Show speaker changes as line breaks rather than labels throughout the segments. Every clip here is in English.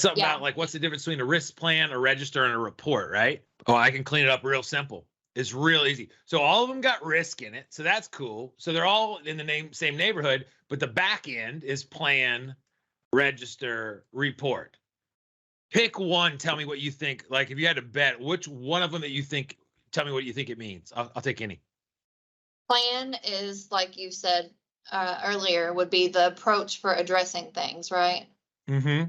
Something about like, what's the difference between a risk plan, a register, and a report, right? Oh, I can clean it up real simple. It's real easy. So all of them got risk in it. So that's cool. So they're all in the same neighborhood, but the back end is plan, register, report. Pick one. Tell me what you think. Like if you had to bet, which one of them that you think, tell me what you think it means. I'll take any.
Plan is, like you said earlier, would be the approach for addressing things, right?
Mm-hmm.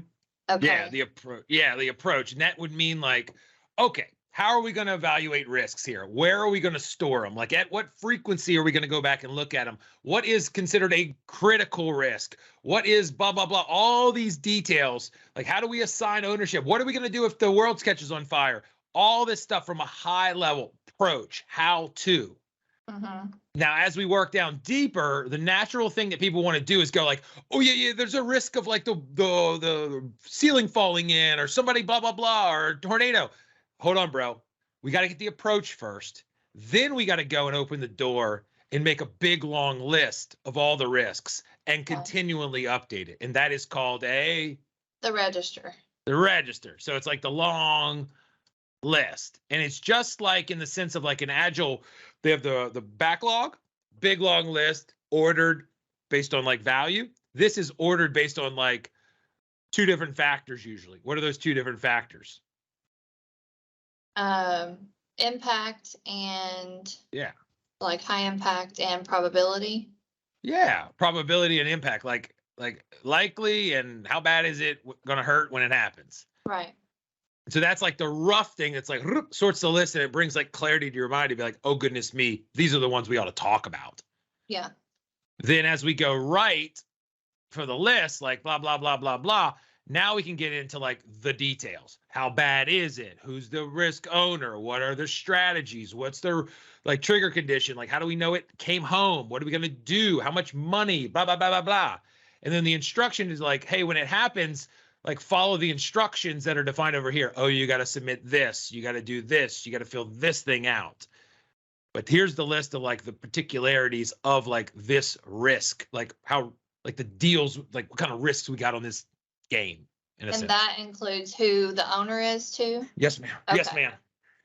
Okay.
Yeah, the approach. Yeah, the approach. And that would mean like, okay, how are we going to evaluate risks here? Where are we going to store them? Like at what frequency are we going to go back and look at them? What is considered a critical risk? What is blah, blah, blah, all these details. Like how do we assign ownership? What are we going to do if the world catches on fire? All this stuff from a high level approach, how to.
Mm-hmm.
Now, as we work down deeper, the natural thing that people want to do is go like, oh yeah, there's a risk of like the ceiling falling in or somebody blah, blah, blah, or a tornado. Hold on, bro. We got to get the approach first. Then we got to go and open the door and make a big, long list of all the risks and continually update it. And that is called the
register.
The register. So it's like the long list. And it's just like in the sense of like an agile, they have the backlog, big, long list, ordered based on like value. This is ordered based on like two different factors usually. What are those two different factors?
Impact and
like
high impact and probability.
Yeah, probability and impact, like likely and how bad is it gonna hurt when it happens.
Right.
So that's like the rough thing. It's like sorts the list and it brings like clarity to your mind to be like, oh goodness me, these are the ones we ought to talk about.
Yeah.
Then as we go right for the list, like blah blah blah blah blah. Now we can get into like the details. How bad is it? Who's the risk owner? What are the strategies? What's the like trigger condition? Like, how do we know it came home? What are we going to do? How much money? Blah, blah, blah, blah, blah. And then the instruction is like, hey, when it happens, like follow the instructions that are defined over here. Oh, you got to submit this. You got to do this. You got to fill this thing out. But here's the list of like the particularities of like this risk, like how, like the deals, like what kind of risks we got on this game.
And that includes who the owner is too?
Yes, ma'am.
Okay.
Yes, ma'am.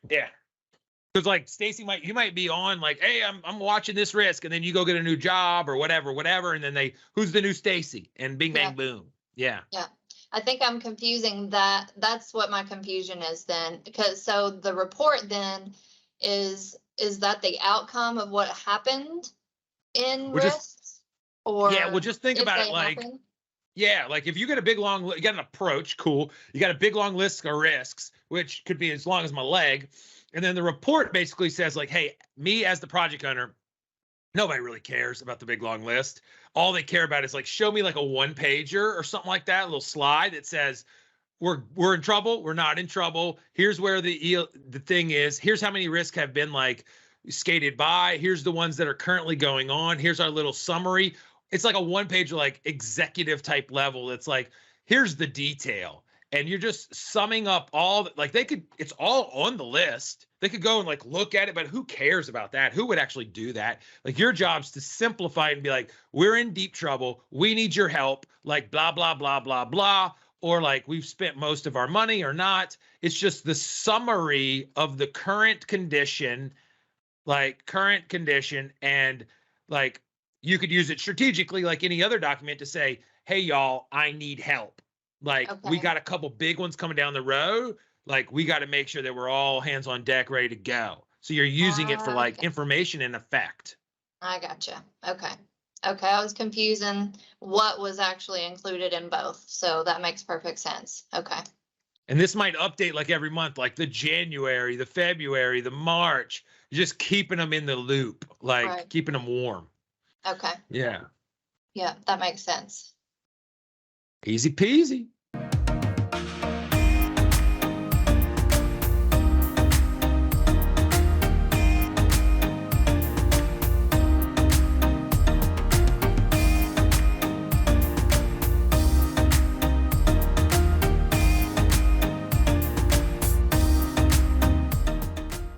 Yeah. Because like Stacy you might be on like, hey, I'm watching this risk, and then you go get a new job or whatever, and then who's the new Stacy? And bing, bang, boom. Yeah.
Yeah. I think I'm confusing that. That's what my confusion is then. Because so the report then is that the outcome of what happened in risks? Or
yeah, well just think about it like happen? Yeah, like if you get a big long, you got an approach, cool. You got a big long list of risks, which could be as long as my leg. And then the report basically says like, hey, me as the project owner, nobody really cares about the big long list. All they care about is like, show me like a one pager or something like that, a little slide that says, we're in trouble. We're not in trouble. Here's where the thing is. Here's how many risks have been like skated by. Here's the ones that are currently going on. Here's our little summary. It's like a one page, like executive type level. It's like, here's the detail. And you're just summing up all like it's all on the list. They could go and like look at it, but who cares about that? Who would actually do that? Like your job's to simplify it and be like, we're in deep trouble. We need your help. Like blah, blah, blah, blah, blah. Or like we've spent most of our money or not. It's just the summary of the current condition, and like, you could use it strategically like any other document to say, hey, y'all, I need help. Like we got a couple big ones coming down the road. Like we got to make sure that we're all hands on deck, ready to go. So you're using it for like information and effect.
I gotcha. Okay. I was confusing what was actually included in both. So that makes perfect sense. Okay.
And this might update like every month, like the January, the February, the March, just keeping them in the loop, like keeping them warm.
Okay.
Yeah.
Yeah, that makes sense.
Easy peasy.